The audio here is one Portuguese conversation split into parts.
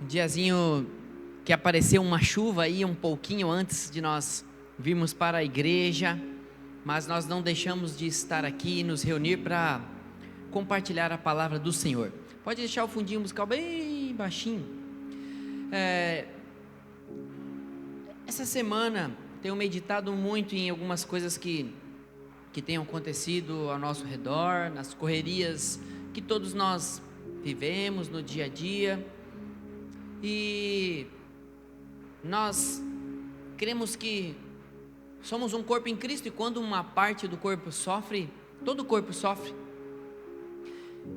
Um diazinho que apareceu uma chuva aí um pouquinho antes de nós virmos para a igreja, mas nós não deixamos de estar aqui e nos reunir para compartilhar a palavra do Senhor. Pode deixar o fundinho musical bem baixinho. Essa semana tenho meditado muito em algumas coisas que tenham acontecido ao nosso redor, nas correrias que todos nós vivemos no dia a dia. E nós cremos que somos um corpo em Cristo, e quando uma parte do corpo sofre, todo o corpo sofre.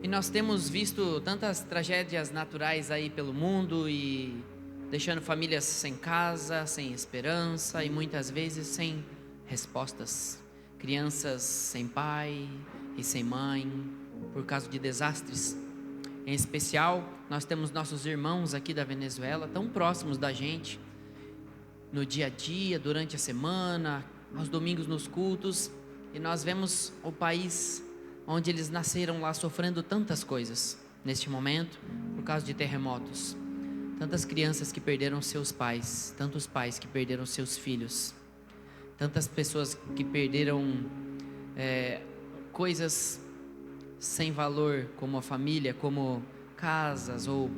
E nós temos visto tantas tragédias naturais aí pelo mundo, e deixando famílias sem casa, sem esperança e muitas vezes sem respostas. Crianças sem pai e sem mãe por causa de desastres. Em especial, nós temos nossos irmãos aqui da Venezuela, tão próximos da gente, no dia a dia, durante a semana, aos domingos nos cultos, e nós vemos o país onde eles nasceram lá sofrendo tantas coisas, neste momento, por causa de terremotos. Tantas crianças que perderam seus pais, tantos pais que perderam seus filhos, tantas pessoas que perderam coisas sem valor, como a família, como casas ou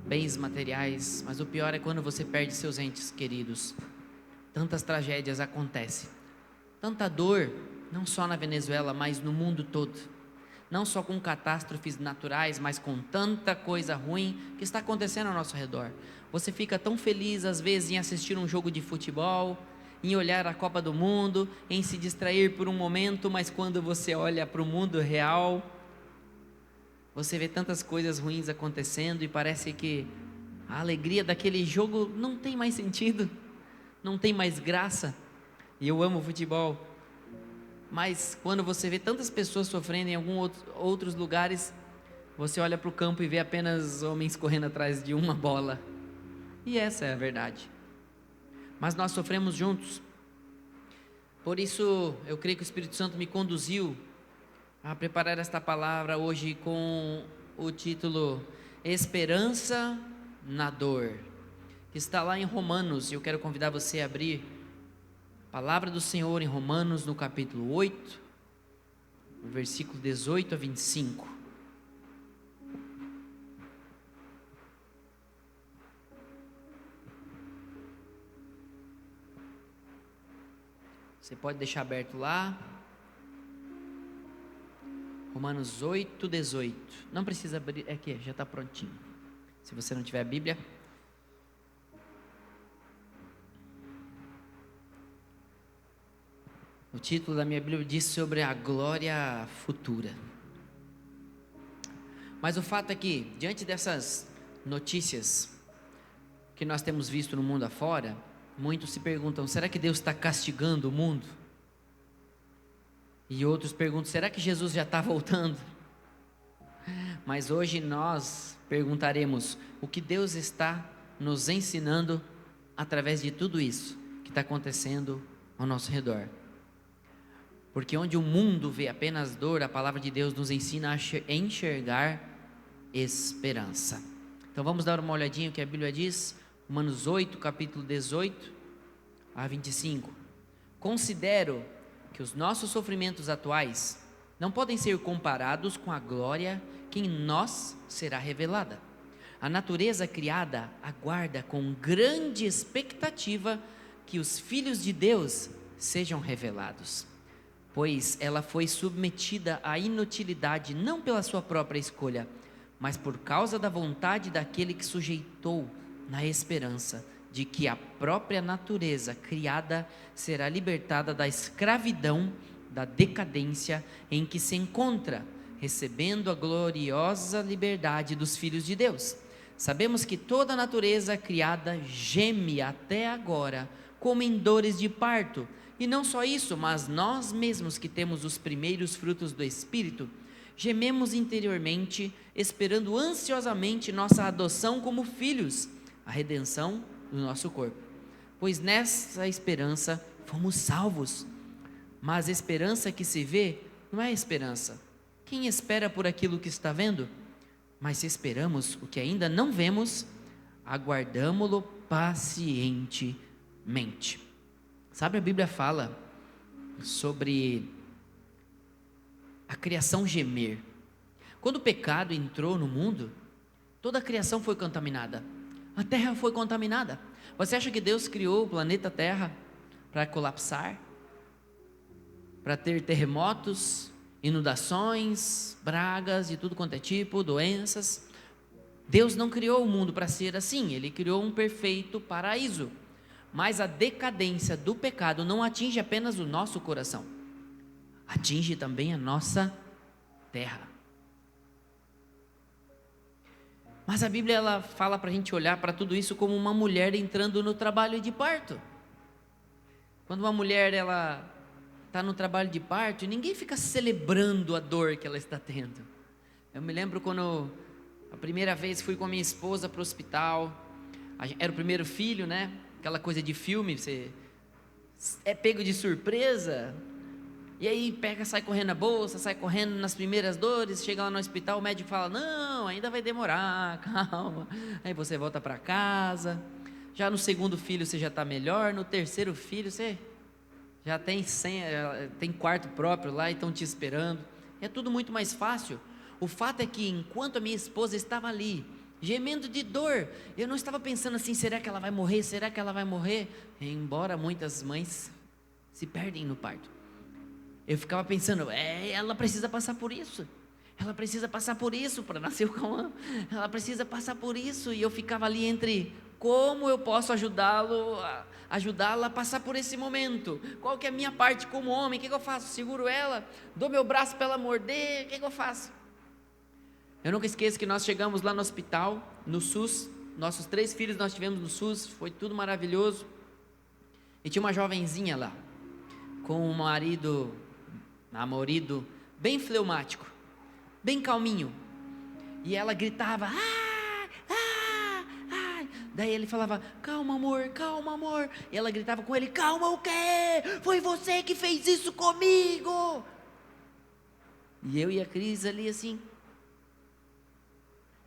bens materiais. Mas o pior é quando você perde seus entes queridos. Tantas tragédias acontecem, tanta dor, não só na Venezuela, mas no mundo todo. Não só com catástrofes naturais, mas com tanta coisa ruim que está acontecendo ao nosso redor. Você fica tão feliz às vezes em assistir um jogo de futebol, em olhar a Copa do Mundo, em se distrair por um momento, mas quando você olha para o mundo real, você vê tantas coisas ruins acontecendo e parece que a alegria daquele jogo não tem mais sentido, não tem mais graça. E eu amo futebol, mas quando você vê tantas pessoas sofrendo em outros lugares, você olha para o campo e vê apenas homens correndo atrás de uma bola. E essa é a verdade. Mas nós sofremos juntos. Por isso eu creio que o Espírito Santo me conduziu a preparar esta palavra hoje com o título Esperança na Dor, que está lá em Romanos, e eu quero convidar você a abrir a palavra do Senhor em Romanos, no capítulo 8, no versículo 18 a 25. Você pode deixar aberto lá, Romanos 8, 18. Não precisa abrir, é aqui, já está prontinho. Se você não tiver a Bíblia. O título da minha Bíblia diz sobre a glória futura. Mas o fato é que, diante dessas notícias que nós temos visto no mundo afora, muitos se perguntam: será que Deus está castigando o mundo? E outros perguntam: será que Jesus já está voltando? Mas hoje nós perguntaremos: o que Deus está nos ensinando através de tudo isso que está acontecendo ao nosso redor? Porque onde o mundo vê apenas dor, a palavra de Deus nos ensina a enxergar esperança. Então vamos dar uma olhadinha no que a Bíblia diz, Romanos 8, capítulo 18 a 25. Considero que os nossos sofrimentos atuais não podem ser comparados com a glória que em nós será revelada. A natureza criada aguarda com grande expectativa que os filhos de Deus sejam revelados, pois ela foi submetida à inutilidade não pela sua própria escolha, mas por causa da vontade daquele que sujeitou, na esperança de que a própria natureza criada será libertada da escravidão, da decadência em que se encontra, recebendo a gloriosa liberdade dos filhos de Deus. Sabemos que toda a natureza criada geme até agora, como em dores de parto. E não só isso, mas nós mesmos que temos os primeiros frutos do Espírito, gememos interiormente, esperando ansiosamente nossa adoção como filhos, a redenção do nosso corpo. Pois nessa esperança fomos salvos. Mas a esperança que se vê não é esperança. Quem espera por aquilo que está vendo? Mas se esperamos o que ainda não vemos, aguardamo-lo pacientemente. Sabe, a Bíblia fala sobre a criação gemer. Quando o pecado entrou no mundo, toda a criação foi contaminada. A terra foi contaminada. Você acha que Deus criou o planeta Terra para colapsar? Para ter terremotos, inundações, pragas de tudo quanto é tipo, doenças? Deus não criou o mundo para ser assim. Ele criou um perfeito paraíso. Mas a decadência do pecado não atinge apenas o nosso coração, atinge também a nossa terra. Mas a Bíblia, ela fala para a gente olhar para tudo isso como uma mulher entrando no trabalho de parto. Quando uma mulher, ela está no trabalho de parto, ninguém fica celebrando a dor que ela está tendo. Eu me lembro quando a primeira vez fui com a minha esposa para o hospital, era o primeiro filho, né? Aquela coisa de filme, você é pego de surpresa, e aí pega, sai correndo na bolsa, sai correndo nas primeiras dores, chega lá no hospital, o médico fala, não, ainda vai demorar, calma, aí você volta para casa, já no segundo filho você já está melhor, no terceiro filho você já tem quarto próprio lá e estão te esperando, é tudo muito mais fácil. O fato é que enquanto a minha esposa estava ali, gemendo de dor, eu não estava pensando assim, será que ela vai morrer, será que ela vai morrer? Embora muitas mães se perdem no parto, eu ficava pensando, ela precisa passar por isso, ela precisa passar por isso para nascer o Cauã, ela precisa passar por isso, e eu ficava ali entre, como eu posso ajudá-la a passar por esse momento, qual que é a minha parte como homem, o que eu faço? Seguro ela, dou meu braço para ela morder, o que eu faço? Eu nunca esqueço que nós chegamos lá no hospital, no SUS, nossos 3 filhos nós tivemos no SUS, foi tudo maravilhoso, e tinha uma jovenzinha lá, com um namorado, bem fleumático, bem calminho, e ela gritava, daí ele falava, calma amor, e ela gritava com ele, calma o quê? Foi você que fez isso comigo? E eu e a Cris ali assim,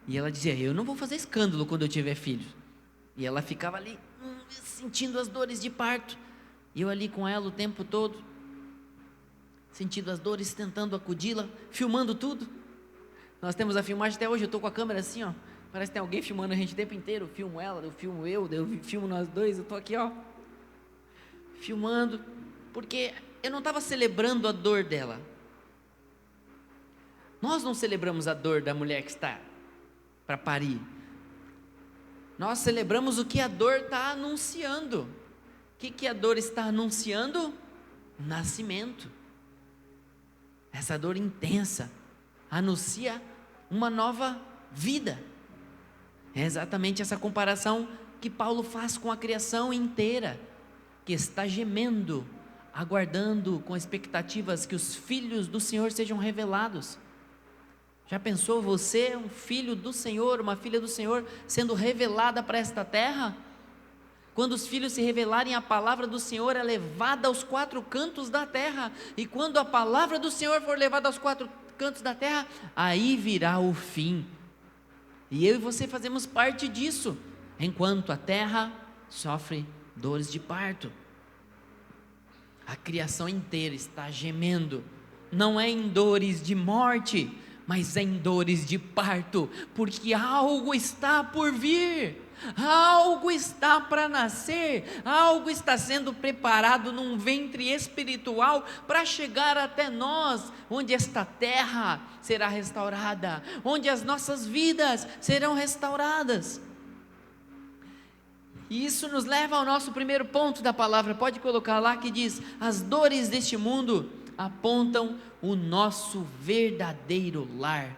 e ela dizia, eu não vou fazer escândalo quando eu tiver filho. E ela ficava ali, sentindo as dores de parto. E eu ali com ela o tempo todo, sentindo as dores, tentando acudi-la, filmando tudo. Nós temos a filmagem até hoje, eu estou com a câmera assim, ó. Parece que tem alguém filmando a gente o tempo inteiro. Eu filmo ela, eu filmo eu filmo nós dois, eu estou aqui, ó, filmando. Porque eu não estava celebrando a dor dela. Nós não celebramos a dor da mulher que está para parir, nós celebramos o que a dor está anunciando. O que a dor está anunciando? O nascimento. Essa dor intensa anuncia uma nova vida. É exatamente essa comparação que Paulo faz com a criação inteira, que está gemendo, aguardando com expectativas que os filhos do Senhor sejam revelados. Já pensou você, um filho do Senhor, uma filha do Senhor, sendo revelada para esta terra? Quando os filhos se revelarem, a palavra do Senhor é levada aos 4 cantos da terra, e quando a palavra do Senhor for levada aos 4 cantos da terra, aí virá o fim, e eu e você fazemos parte disso, enquanto a terra sofre dores de parto. A criação inteira está gemendo, não é em dores de morte, mas em dores de parto, porque algo está por vir, algo está para nascer, algo está sendo preparado num ventre espiritual para chegar até nós, onde esta terra será restaurada, onde as nossas vidas serão restauradas. E isso nos leva ao nosso primeiro ponto da palavra, pode colocar lá, que diz: as dores deste mundo apontam o nosso verdadeiro lar.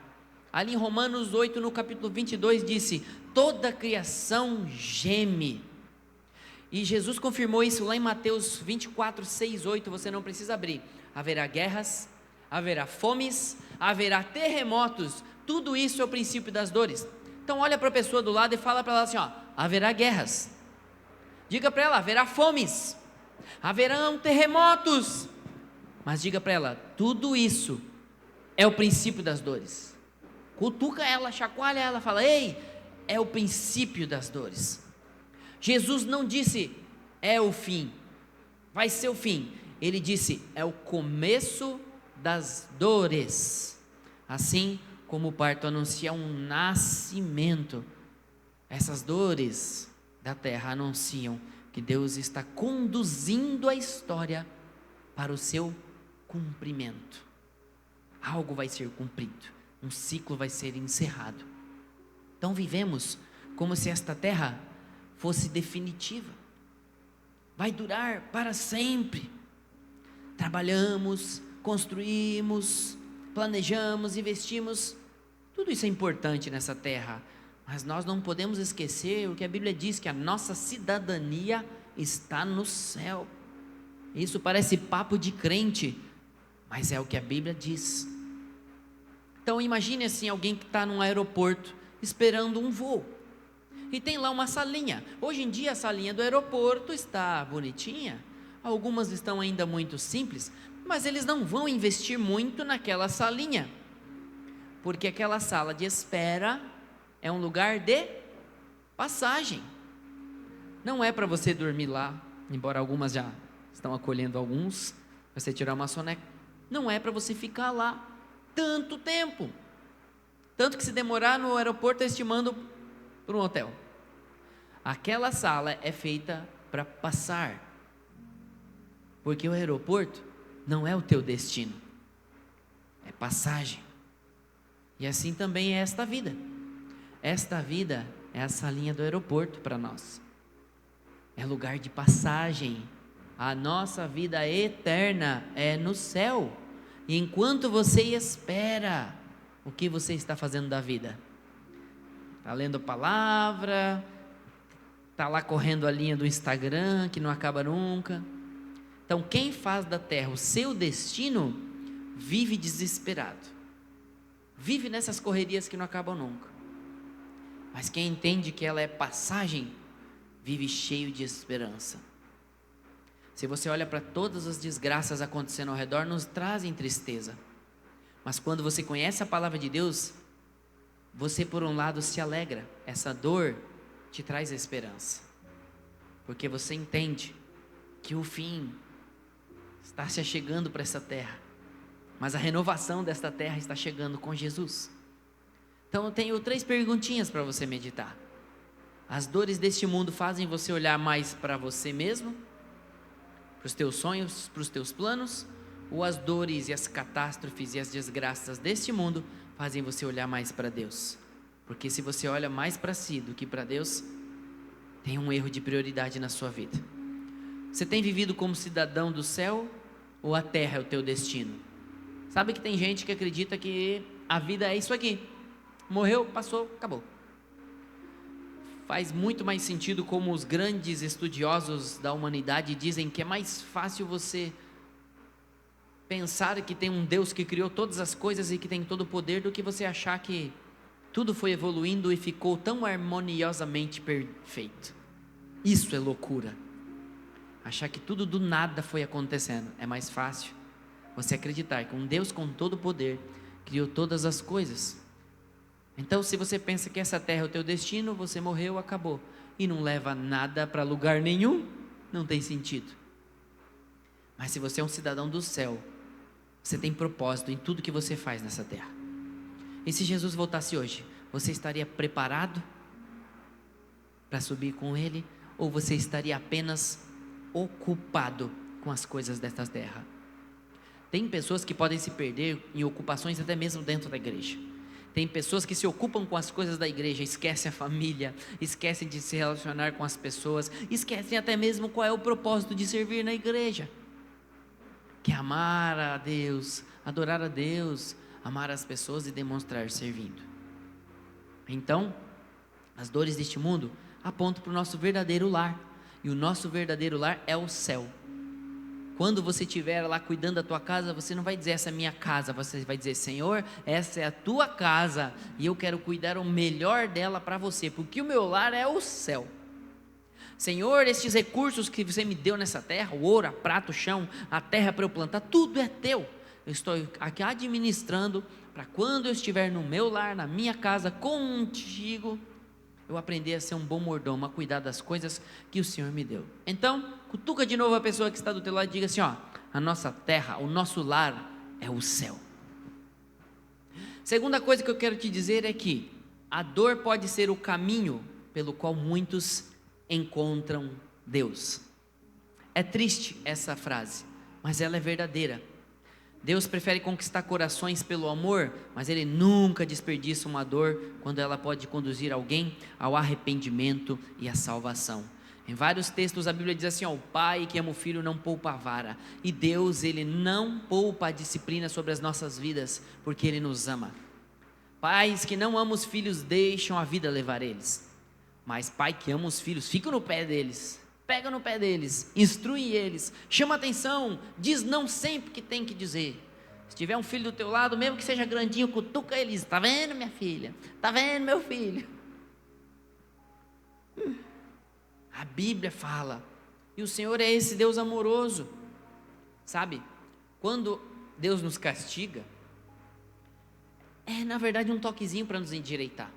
Ali em Romanos 8, no capítulo 22, disse: toda a criação geme. E Jesus confirmou isso lá em Mateus 24, 6, 8, você não precisa abrir. Haverá guerras, haverá fomes, haverá terremotos, tudo isso é o princípio das dores. Então olha para a pessoa do lado e fala para ela assim, ó: haverá guerras. Diga para ela: haverá fomes, haverão terremotos. Mas diga para ela: tudo isso é o princípio das dores. Cutuca ela, chacoalha ela, fala: ei, é o princípio das dores. Jesus não disse, é o fim, vai ser o fim. Ele disse, é o começo das dores. Assim como o parto anuncia um nascimento, essas dores da terra anunciam que Deus está conduzindo a história para o seu cumprimento. Algo vai ser cumprido, um ciclo vai ser encerrado. Então vivemos como se esta terra fosse definitiva, vai durar para sempre. Trabalhamos, construímos, planejamos, investimos, tudo isso é importante nessa terra, mas nós não podemos esquecer o que a Bíblia diz, que a nossa cidadania está no céu. Isso parece papo de crente, mas é o que a Bíblia diz. Então imagine assim, alguém que está num aeroporto, esperando um voo, e tem lá uma salinha. Hoje em dia a salinha do aeroporto está bonitinha, algumas estão ainda muito simples, mas eles não vão investir muito naquela salinha, porque aquela sala de espera é um lugar de passagem, não é para você dormir lá, embora algumas já estão acolhendo alguns, para você tirar uma soneca, não é para você ficar lá tanto tempo, tanto que se demorar no aeroporto eles te mandam para um hotel. Aquela sala é feita para passar, porque o aeroporto não é o teu destino, é passagem. E assim também é esta vida. Esta vida é a salinha do aeroporto para nós, é lugar de passagem. A nossa vida eterna é no céu. E enquanto você espera, o que você está fazendo da vida? Está lendo a palavra, está lá correndo a linha do Instagram, que não acaba nunca. Então quem faz da terra o seu destino, vive desesperado, vive nessas correrias que não acabam nunca. Mas quem entende que ela é passagem, vive cheio de esperança. Se você olha para todas as desgraças acontecendo ao redor, nos trazem tristeza. Mas quando você conhece a palavra de Deus, você por um lado se alegra. Essa dor te traz esperança, porque você entende que o fim está se achegando para essa terra, mas a renovação desta terra está chegando com Jesus. Então eu tenho 3 perguntinhas para você meditar. As dores deste mundo fazem você olhar mais para você mesmo, para os teus sonhos, para os teus planos, ou as dores e as catástrofes e as desgraças deste mundo fazem você olhar mais para Deus? Porque se você olha mais para si do que para Deus, tem um erro de prioridade na sua vida. Você tem vivido como cidadão do céu, ou a terra é o teu destino? Sabe que tem gente que acredita que a vida é isso aqui, morreu, passou, acabou. Faz muito mais sentido, como os grandes estudiosos da humanidade dizem, que é mais fácil você pensar que tem um Deus que criou todas as coisas e que tem todo o poder, do que você achar que tudo foi evoluindo e ficou tão harmoniosamente perfeito. Isso é loucura. Achar que tudo do nada foi acontecendo. É mais fácil você acreditar que um Deus com todo o poder criou todas as coisas. Então, se você pensa que essa terra é o teu destino, você morreu, acabou, e não leva nada para lugar nenhum, não tem sentido. Mas se você é um cidadão do céu, você tem propósito em tudo que você faz nessa terra. E se Jesus voltasse hoje, você estaria preparado para subir com Ele, ou você estaria apenas ocupado com as coisas desta terra? Tem pessoas que podem se perder em ocupações até mesmo dentro da igreja. Tem pessoas que se ocupam com as coisas da igreja, esquecem a família, esquecem de se relacionar com as pessoas, esquecem até mesmo qual é o propósito de servir na igreja, que é amar a Deus, adorar a Deus, amar as pessoas e demonstrar servindo. Então, as dores deste mundo apontam para o nosso verdadeiro lar, e o nosso verdadeiro lar é o céu. Quando você estiver lá cuidando da tua casa, você não vai dizer essa é minha casa, você vai dizer: Senhor, essa é a tua casa e eu quero cuidar o melhor dela para você, porque o meu lar é o céu. Senhor, estes recursos que você me deu nessa terra, o ouro, a prata, o chão, a terra para eu plantar, tudo é teu. Eu estou aqui administrando para quando eu estiver no meu lar, na minha casa, contigo, eu aprender a ser um bom mordomo, a cuidar das coisas que o Senhor me deu. Então, cutuca de novo a pessoa que está do teu lado e diga assim, ó, a nossa terra, o nosso lar é o céu. Segunda coisa que eu quero te dizer é que a dor pode ser o caminho pelo qual muitos encontram Deus. É triste essa frase, mas ela é verdadeira. Deus prefere conquistar corações pelo amor, mas Ele nunca desperdiça uma dor quando ela pode conduzir alguém ao arrependimento e à salvação. Em vários textos a Bíblia diz assim, ó, o pai que ama o filho não poupa a vara, e Deus, Ele não poupa a disciplina sobre as nossas vidas, porque Ele nos ama. Pais que não amam os filhos deixam a vida levar eles, mas pai que ama os filhos, fica no pé deles, pega no pé deles, instrui eles, chama atenção, diz não sempre que tem que dizer. Se tiver um filho do teu lado, mesmo que seja grandinho, cutuca eles, está vendo minha filha, está vendo meu filho? A Bíblia fala, e o Senhor é esse Deus amoroso, sabe? Quando Deus nos castiga, é na verdade um toquezinho para nos endireitar.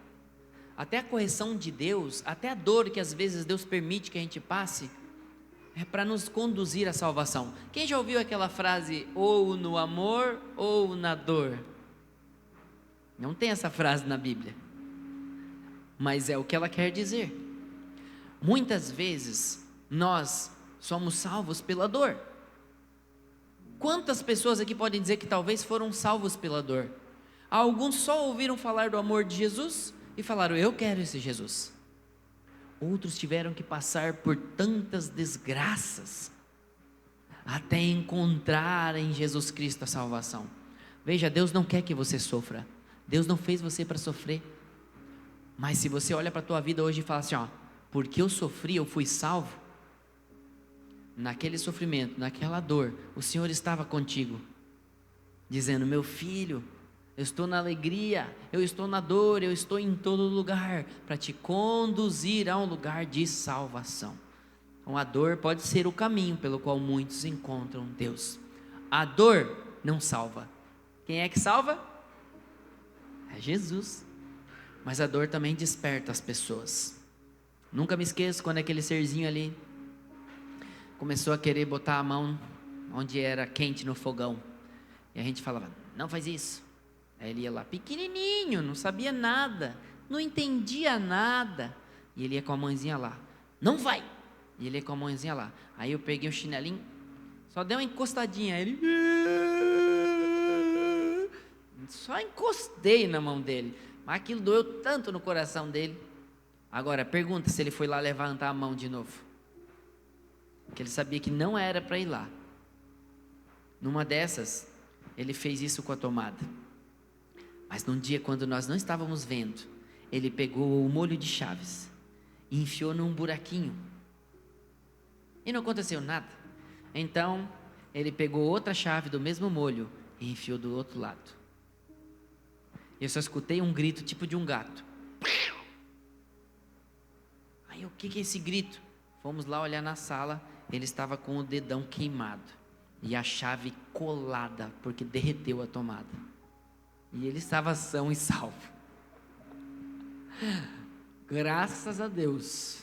Até a correção de Deus, até a dor que às vezes Deus permite que a gente passe, é para nos conduzir à salvação. Quem já ouviu aquela frase, ou no amor ou na dor? Não tem essa frase na Bíblia, mas é o que ela quer dizer. Muitas vezes nós somos salvos pela dor. Quantas pessoas aqui podem dizer que talvez foram salvos pela dor? Alguns só ouviram falar do amor de Jesus e falaram, eu quero esse Jesus. Outros tiveram que passar por tantas desgraças até encontrar em Jesus Cristo a salvação. Veja, Deus não quer que você sofra. Deus não fez você para sofrer. Mas se você olha para a tua vida hoje e fala assim, ó, porque eu sofri, eu fui salvo. Naquele sofrimento, naquela dor, o Senhor estava contigo, dizendo, meu filho, eu estou na alegria, eu estou na dor, eu estou em todo lugar, para te conduzir a um lugar de salvação. Então a dor pode ser o caminho pelo qual muitos encontram Deus. A dor não salva. Quem é que salva? É Jesus. Mas a dor também desperta as pessoas. Nunca me esqueço quando aquele serzinho ali começou a querer botar a mão onde era quente no fogão. E a gente falava, não faz isso. Aí ele ia lá, pequenininho, não sabia nada, não entendia nada. E ele ia com a mãozinha lá, não vai. E ele ia com a mãozinha lá. Aí eu peguei o chinelinho, só dei uma encostadinha. Aí ele, só encostei na mão dele. Mas aquilo doeu tanto no coração dele. Agora, pergunta se ele foi lá levantar a mão de novo. Porque ele sabia que não era para ir lá. Numa dessas, ele fez isso com a tomada. Mas num dia, quando nós não estávamos vendo, ele pegou o molho de chaves e enfiou num buraquinho. E não aconteceu nada. Então, ele pegou outra chave do mesmo molho e enfiou do outro lado. Eu só escutei um grito tipo de um gato. Aí o que é esse grito? Fomos lá olhar na sala, ele estava com o dedão queimado e a chave colada, porque derreteu a tomada. E ele estava são e salvo. Graças a Deus.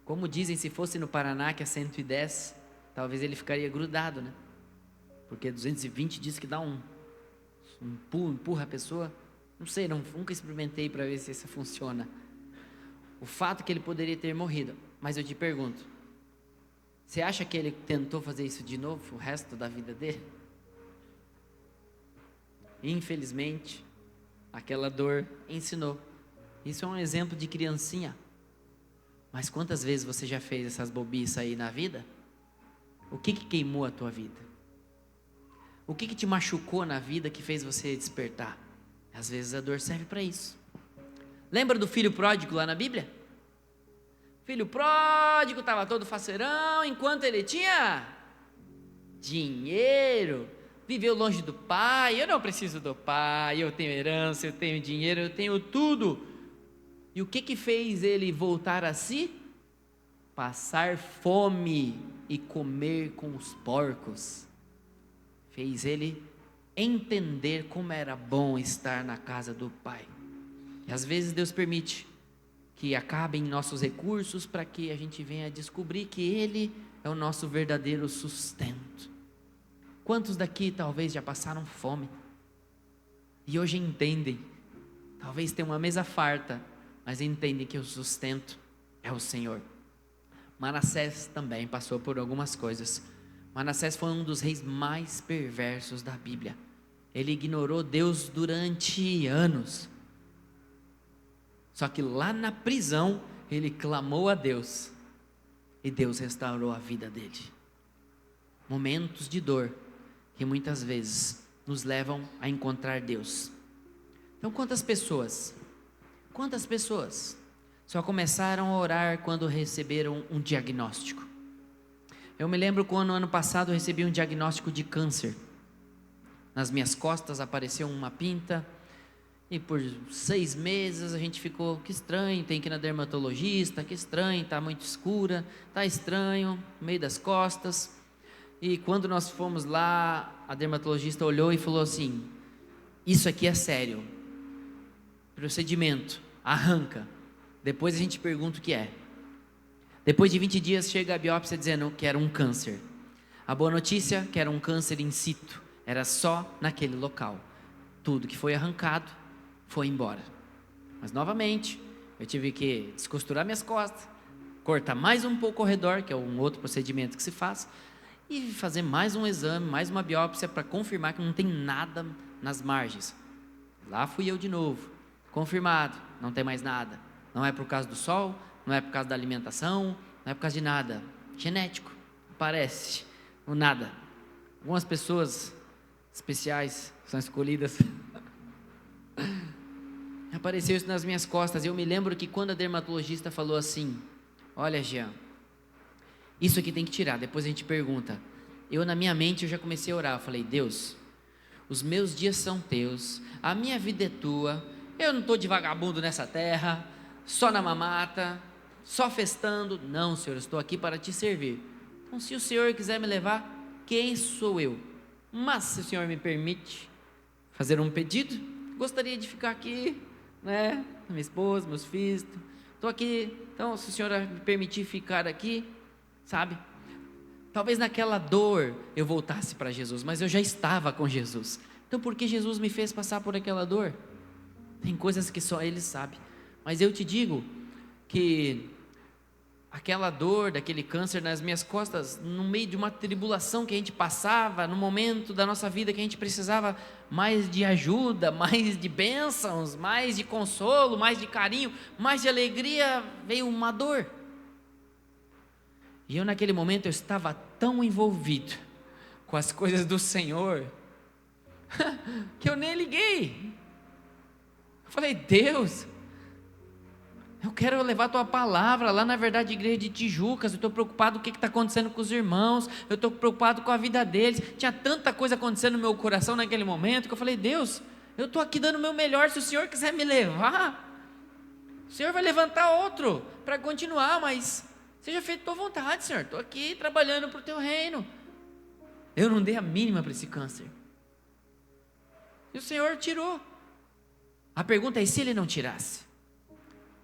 Como dizem, se fosse no Paraná, que é 110, talvez ele ficaria grudado, né? Porque 220 diz que dá um pulo, empurra a pessoa. Não sei, nunca experimentei para ver se isso funciona. O fato é que ele poderia ter morrido. Mas eu te pergunto, você acha que ele tentou fazer isso de novo o resto da vida dele? Infelizmente, aquela dor ensinou. Isso é um exemplo de criancinha. Mas quantas vezes você já fez essas bobiças aí na vida? O que queimou a tua vida? O que te machucou na vida que fez você despertar? Às vezes a dor serve para isso. Lembra do filho pródigo lá na Bíblia? Filho pródigo estava todo faceirão, enquanto ele tinha dinheiro, viveu longe do pai. Eu não preciso do pai, eu tenho herança, eu tenho dinheiro, eu tenho tudo. E o que fez ele voltar a si? Passar fome e comer com os porcos. Fez ele entender como era bom estar na casa do pai. E às vezes Deus permite que acabem nossos recursos, para que a gente venha descobrir que Ele é o nosso verdadeiro sustento. Quantos daqui talvez já passaram fome e hoje entendem, talvez tenham uma mesa farta, mas entendem que o sustento é o Senhor. Manassés também passou por algumas coisas. Manassés foi um dos reis mais perversos da Bíblia. Ele ignorou Deus durante anos. Só que lá na prisão, ele clamou a Deus, e Deus restaurou a vida dele. Momentos de dor, que muitas vezes nos levam a encontrar Deus. Então quantas pessoas só começaram a orar quando receberam um diagnóstico? Eu me lembro quando no ano passado eu recebi um diagnóstico de câncer. Nas minhas costas apareceu uma pinta, e por 6 meses a gente ficou, que estranho, tem que ir na dermatologista, que estranho, está muito escura, está estranho, no meio das costas. E quando nós fomos lá, a dermatologista olhou e falou assim: isso aqui é sério, procedimento, arranca, depois a gente pergunta o que é. Depois de 20 dias chega a biópsia dizendo que era um câncer. A boa notícia que era um câncer in situ, era só naquele local. Tudo que foi arrancado foi embora. Mas novamente, eu tive que descosturar minhas costas, cortar mais um pouco ao redor, que é um outro procedimento que se faz, e fazer mais um exame, mais uma biópsia para confirmar que não tem nada nas margens. Lá fui eu de novo, confirmado, não tem mais nada. Não é por causa do sol, não é por causa da alimentação, não é por causa de nada. Genético, parece, ou nada. Algumas pessoas especiais são escolhidas. Apareceu isso nas minhas costas. Eu me lembro que quando a dermatologista falou assim: olha, Jean, isso aqui tem que tirar, depois a gente pergunta. Na minha mente eu já comecei a orar. Eu falei: Deus, os meus dias são teus, a minha vida é tua, eu não estou de vagabundo nessa terra, só na mamata, só festando. Não, Senhor, eu estou aqui para te servir. Então se o Senhor quiser me levar, quem sou eu? Mas se o Senhor me permite fazer um pedido, gostaria de ficar aqui, né? Minha esposa, meus filhos, estou aqui. Então se o Senhor me permitir ficar aqui, sabe? Talvez naquela dor eu voltasse para Jesus, mas eu já estava com Jesus. Então por que Jesus me fez passar por aquela dor? Tem coisas que só Ele sabe. Mas eu te digo que aquela dor, daquele câncer nas minhas costas, no meio de uma tribulação que a gente passava, no momento da nossa vida que a gente precisava mais de ajuda, mais de bênçãos, mais de consolo, mais de carinho, mais de alegria, veio uma dor. E eu naquele momento eu estava tão envolvido com as coisas do Senhor, que eu nem liguei. Eu falei: Deus, eu quero levar a tua palavra lá na Verdade Igreja de Tijucas. Eu estou preocupado com o que está acontecendo com os irmãos, eu estou preocupado com a vida deles. Tinha tanta coisa acontecendo no meu coração naquele momento, que eu falei: Deus, eu estou aqui dando o meu melhor. Se o Senhor quiser me levar, o Senhor vai levantar outro para continuar, mas seja feito a tua vontade, Senhor. Estou aqui trabalhando para o teu reino. Eu não dei a mínima para esse câncer, e o Senhor tirou. A pergunta é: e se Ele não tirasse?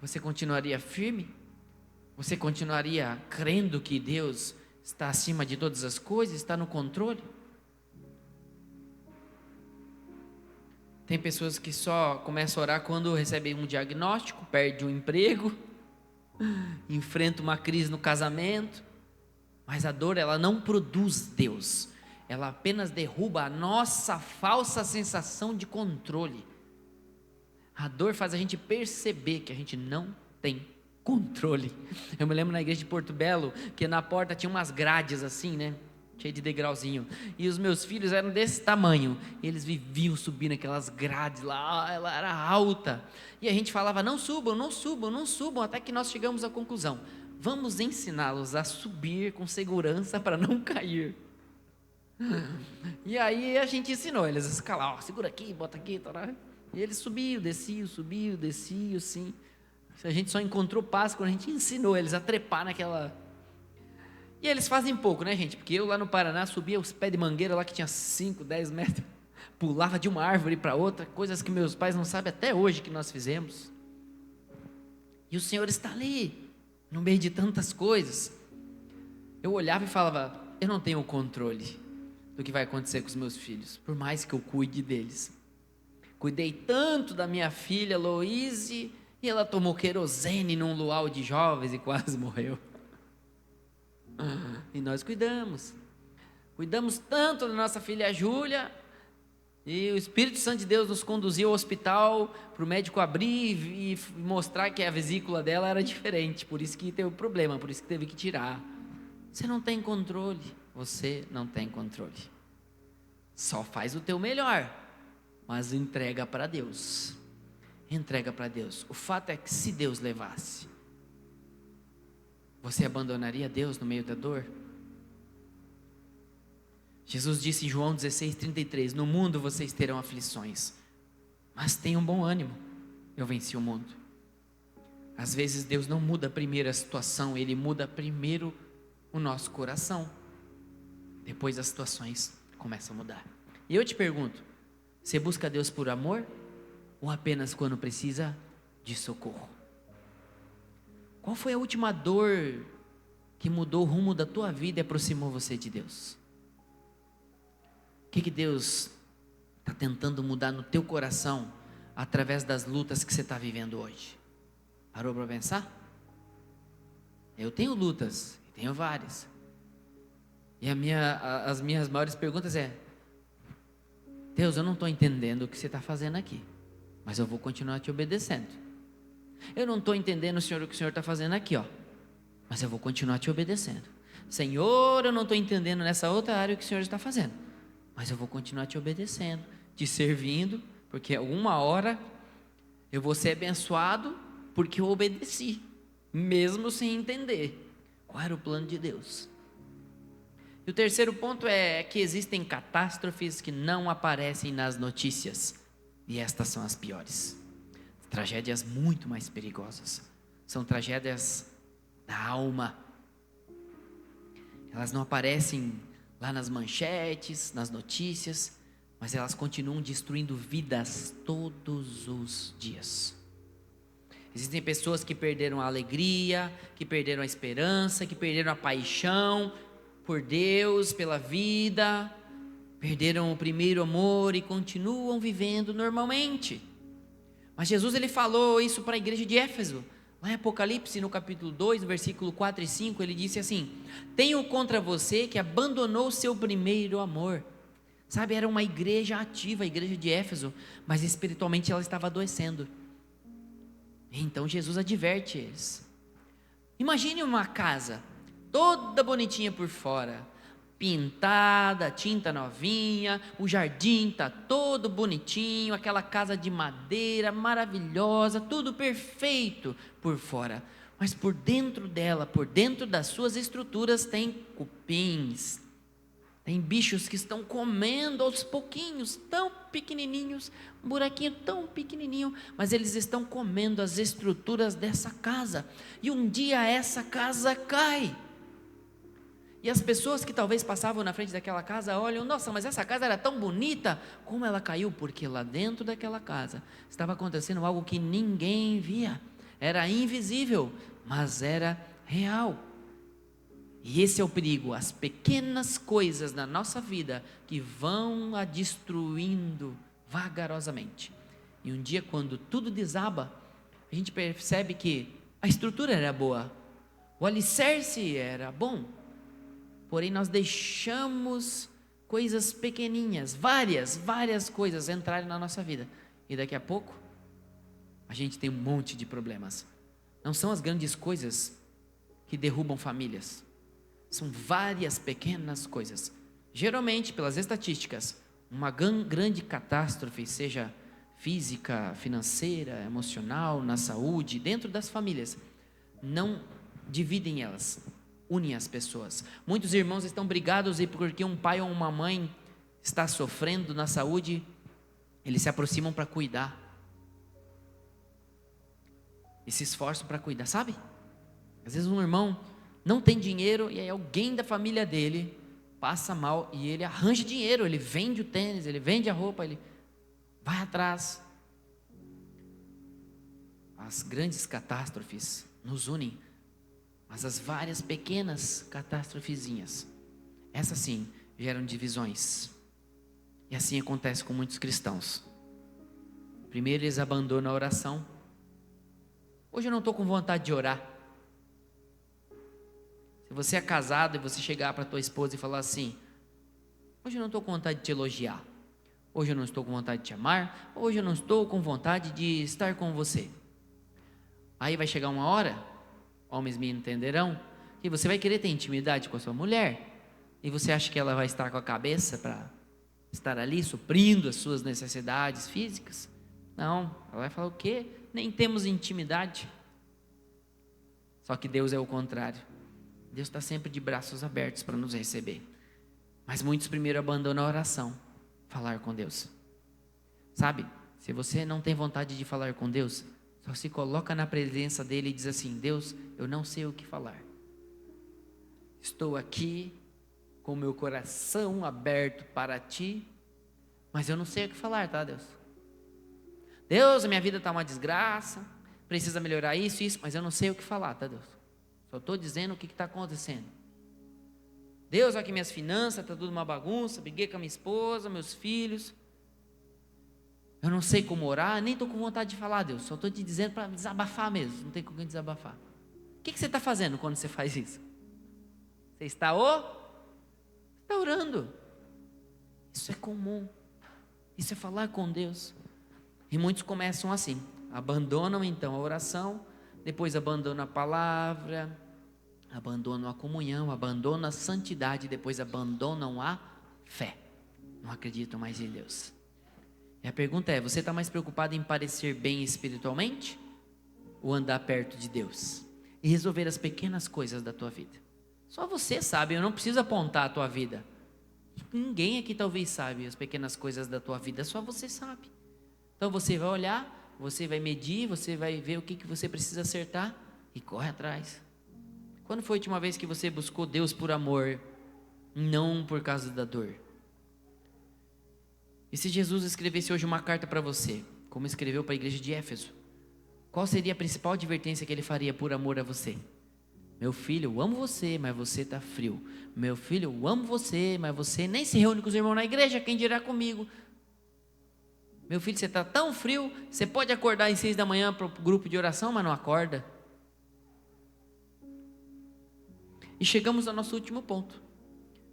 Você continuaria firme? Você continuaria crendo que Deus está acima de todas as coisas, está no controle? Tem pessoas que só começam a orar quando recebem um diagnóstico, perde um emprego, enfrenta uma crise no casamento. Mas a dor, ela não produz Deus, ela apenas derruba a nossa falsa sensação de controle. A dor faz a gente perceber que a gente não tem controle. Eu me lembro na igreja de Porto Belo, que na porta tinha umas grades assim, né? Cheio de degrauzinho. E os meus filhos eram desse tamanho. E eles viviam subindo aquelas grades lá, ela era alta. E a gente falava: não subam, não subam, não subam, até que nós chegamos à conclusão: vamos ensiná-los a subir com segurança para não cair. E aí a gente ensinou eles a escalar: ó, segura aqui, bota aqui, tá? E eles subiam, desciam, sim. A gente só encontrou paz quando a gente ensinou eles a trepar naquela. E eles fazem pouco, né, gente? Porque eu lá no Paraná subia os pés de mangueira lá que tinha 5, 10 metros, pulava de uma árvore para outra, coisas que meus pais não sabem até hoje que nós fizemos. E o Senhor está ali, no meio de tantas coisas. Eu olhava e falava, eu não tenho o controle do que vai acontecer com os meus filhos, por mais que eu cuide deles. Cuidei tanto da minha filha Loise, e ela tomou querosene num luau de jovens e quase morreu. E nós cuidamos tanto da nossa filha Júlia, e o Espírito Santo de Deus nos conduziu ao hospital para o médico abrir e mostrar que a vesícula dela era diferente, por isso que teve problema, por isso que teve que tirar. Você não tem controle, você não tem controle. Só faz o teu melhor, mas entrega para Deus. Entrega para Deus. O fato é que se Deus levasse, você abandonaria Deus no meio da dor? Jesus disse em João 16:33, no mundo vocês terão aflições, mas tenham bom ânimo, eu venci o mundo. Às vezes Deus não muda primeiro a situação, Ele muda primeiro o nosso coração, depois as situações começam a mudar. E eu te pergunto, você busca Deus por amor, ou apenas quando precisa de socorro? Qual foi a última dor que mudou o rumo da tua vida e aproximou você de Deus? O que Deus está tentando mudar no teu coração através das lutas que você está vivendo hoje? Parou para pensar? Eu tenho lutas, tenho várias. E as minhas maiores perguntas é: Deus, eu não estou entendendo o que você está fazendo aqui, mas eu vou continuar te obedecendo. Eu não estou entendendo, Senhor, o que o Senhor está fazendo aqui, mas eu vou continuar te obedecendo. Senhor, eu não estou entendendo nessa outra área o que o Senhor está fazendo, mas eu vou continuar te obedecendo, te servindo, porque alguma hora eu vou ser abençoado porque eu obedeci, mesmo sem entender qual era o plano de Deus. E o terceiro ponto é que existem catástrofes que não aparecem nas notícias, e estas são as piores. Tragédias muito mais perigosas, são tragédias da alma. Elas não aparecem lá nas manchetes, nas notícias, mas elas continuam destruindo vidas todos os dias. Existem pessoas que perderam a alegria, que perderam a esperança, que perderam a paixão por Deus, pela vida, perderam o primeiro amor e continuam vivendo normalmente. Mas Jesus, ele falou isso para a igreja de Éfeso, lá em Apocalipse, no capítulo 2, no versículo 4 e 5, ele disse assim: tenho contra você que abandonou o seu primeiro amor. Sabe, era uma igreja ativa, a igreja de Éfeso, mas espiritualmente ela estava adoecendo. Então Jesus adverte eles. Imagine uma casa toda bonitinha por fora, pintada, tinta novinha, o jardim está todo bonitinho, aquela casa de madeira maravilhosa, tudo perfeito por fora, mas por dentro dela, por dentro das suas estruturas tem cupins, tem bichos que estão comendo aos pouquinhos, tão pequenininhos, um buraquinho tão pequenininho, mas eles estão comendo as estruturas dessa casa, e um dia essa casa cai. E as pessoas que talvez passavam na frente daquela casa olham: nossa, mas essa casa era tão bonita, como ela caiu? Porque lá dentro daquela casa estava acontecendo algo que ninguém via, era invisível, mas era real. E esse é o perigo, as pequenas coisas na nossa vida que vão a destruindo vagarosamente. E um dia, quando tudo desaba, a gente percebe que a estrutura era boa, o alicerce era bom, porém nós deixamos coisas pequeninhas, várias coisas entrarem na nossa vida, e daqui a pouco a gente tem um monte de problemas. Não são as grandes coisas que derrubam famílias, são várias pequenas coisas. Geralmente, pelas estatísticas, uma grande catástrofe, seja física, financeira, emocional, na saúde, dentro das famílias, não dividem elas, unem as pessoas. Muitos irmãos estão brigados e porque um pai ou uma mãe está sofrendo na saúde, eles se aproximam para cuidar e se esforçam para cuidar, sabe? Às vezes um irmão não tem dinheiro e aí alguém da família dele passa mal e ele arranja dinheiro, ele vende o tênis, ele vende a roupa, ele vai atrás. as grandes catástrofes nos unem, mas as várias pequenas catástrofezinhas, essas sim, geram divisões. E assim acontece com muitos cristãos. Primeiro eles abandonam a oração. Hoje eu não estou com vontade de orar. Se você é casado e você chegar para a tua esposa e falar assim: hoje eu não estou com vontade de te elogiar, hoje eu não estou com vontade de te amar, hoje eu não estou com vontade de estar com você. Aí vai chegar uma hora, homens me entenderão, que você vai querer ter intimidade com a sua mulher, e você acha que ela vai estar com a cabeça para estar ali suprindo as suas necessidades físicas? Não, ela vai falar: o quê? Nem temos intimidade. Só que Deus é o contrário. Deus está sempre de braços abertos para nos receber. Mas muitos primeiro abandonam a oração, falar com Deus. Sabe, se você não tem vontade de falar com Deus, só se coloca na presença dele e diz assim: Deus, eu não sei o que falar. Estou aqui com meu coração aberto para ti, mas eu não sei o que falar, tá, Deus? Deus, a minha vida está uma desgraça, precisa melhorar isso, mas eu não sei o que falar, tá, Deus? Só estou dizendo o que está acontecendo. Deus, olha que minhas finanças, está tudo uma bagunça, briguei com a minha esposa, meus filhos. Eu não sei como orar, nem estou com vontade de falar, Deus. Só estou te dizendo para desabafar mesmo, não tem com quem desabafar. O que você está fazendo quando você faz isso? Você está orando. Isso é comum. Isso é falar com Deus. E muitos começam assim, abandonam então a oração, depois abandonam a palavra, abandonam a comunhão, abandonam a santidade, depois abandonam a fé. Não acreditam mais em Deus. E a pergunta é: você está mais preocupado em parecer bem espiritualmente? Ou andar perto de Deus? E resolver as pequenas coisas da tua vida? Só você sabe, eu não preciso apontar a tua vida. Ninguém aqui talvez sabe as pequenas coisas da tua vida, só você sabe. Então você vai olhar, você vai medir, você vai ver o que você precisa acertar e corre atrás. Quando foi a última vez que você buscou Deus por amor, não por causa da dor? E se Jesus escrevesse hoje uma carta para você, como escreveu para a igreja de Éfeso, qual seria a principal advertência que ele faria por amor a você? Meu filho, eu amo você, mas você está frio. Meu filho, eu amo você, mas você nem se reúne com os irmãos na igreja, quem dirá comigo? Meu filho, você está tão frio, você pode acordar às 6 da manhã para o grupo de oração, mas não acorda. E chegamos ao nosso último ponto.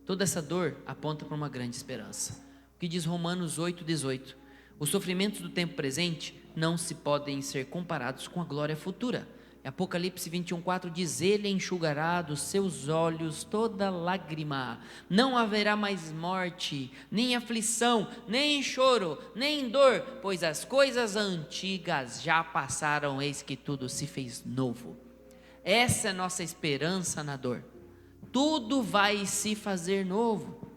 Toda essa dor aponta para uma grande esperança. O que diz Romanos 8,18: os sofrimentos do tempo presente não se podem ser comparados com a glória futura. Apocalipse 21,4 diz: ele enxugará dos seus olhos toda lágrima, não haverá mais morte, nem aflição, nem choro, nem dor, pois as coisas antigas já passaram, eis que tudo se fez novo. Essa é a nossa esperança na dor. Tudo vai se fazer novo.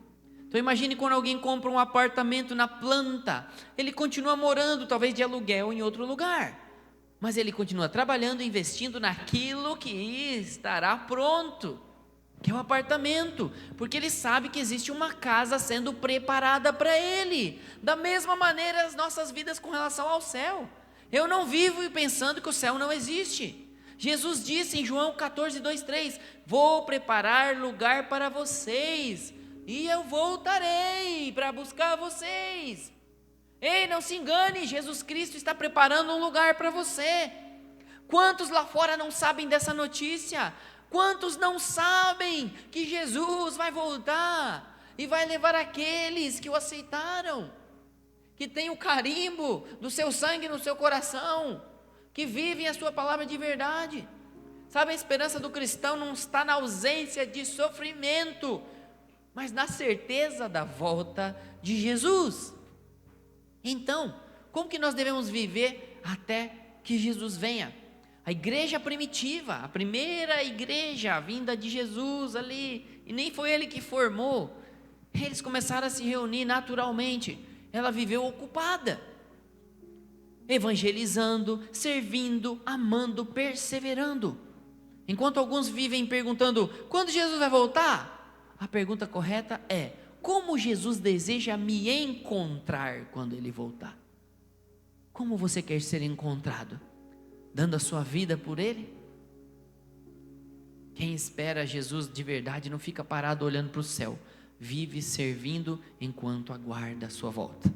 Então imagine quando alguém compra um apartamento na planta, ele continua morando talvez de aluguel em outro lugar, mas ele continua trabalhando, investindo naquilo que estará pronto, que é o apartamento, porque ele sabe que existe uma casa sendo preparada para ele. Da mesma maneira as nossas vidas com relação ao céu. Eu não vivo pensando que o céu não existe. Jesus disse em João 14:2-3: vou preparar lugar para vocês, e eu voltarei para buscar vocês. Ei, não se engane, Jesus Cristo está preparando um lugar para você. Quantos lá fora não sabem dessa notícia? Quantos não sabem que Jesus vai voltar e vai levar aqueles que o aceitaram, que tem o carimbo do seu sangue no seu coração, que vivem a sua palavra de verdade? Sabe, a esperança do cristão não está na ausência de sofrimento, mas na certeza da volta de Jesus. Então, como que nós devemos viver até que Jesus venha? A igreja primitiva, a primeira igreja, a vinda de Jesus ali, e nem foi ele que formou, eles começaram a se reunir naturalmente. Ela viveu ocupada, evangelizando, servindo, amando, perseverando. Enquanto alguns vivem perguntando: quando Jesus vai voltar? A pergunta correta é: como Jesus deseja me encontrar quando Ele voltar? Como você quer ser encontrado? dando a sua vida por Ele? Quem espera Jesus de verdade não fica parado olhando para o céu, vive servindo enquanto aguarda a sua volta.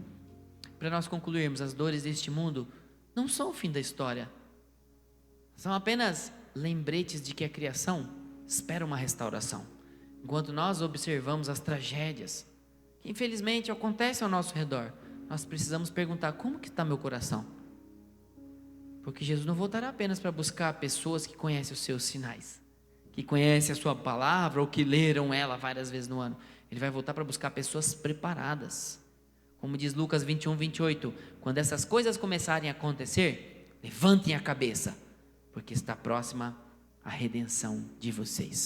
Para nós concluirmos, as dores deste mundo não são o fim da história, são apenas lembretes de que a criação espera uma restauração. Enquanto nós observamos as tragédias que infelizmente acontecem ao nosso redor, nós precisamos perguntar: como que está meu coração? Porque Jesus não voltará apenas para buscar pessoas que conhecem os seus sinais, que conhecem a sua palavra ou que leram ela várias vezes no ano. Ele vai voltar para buscar pessoas preparadas. Como diz Lucas 21, 28, quando essas coisas começarem a acontecer, levantem a cabeça, porque está próxima a redenção de vocês.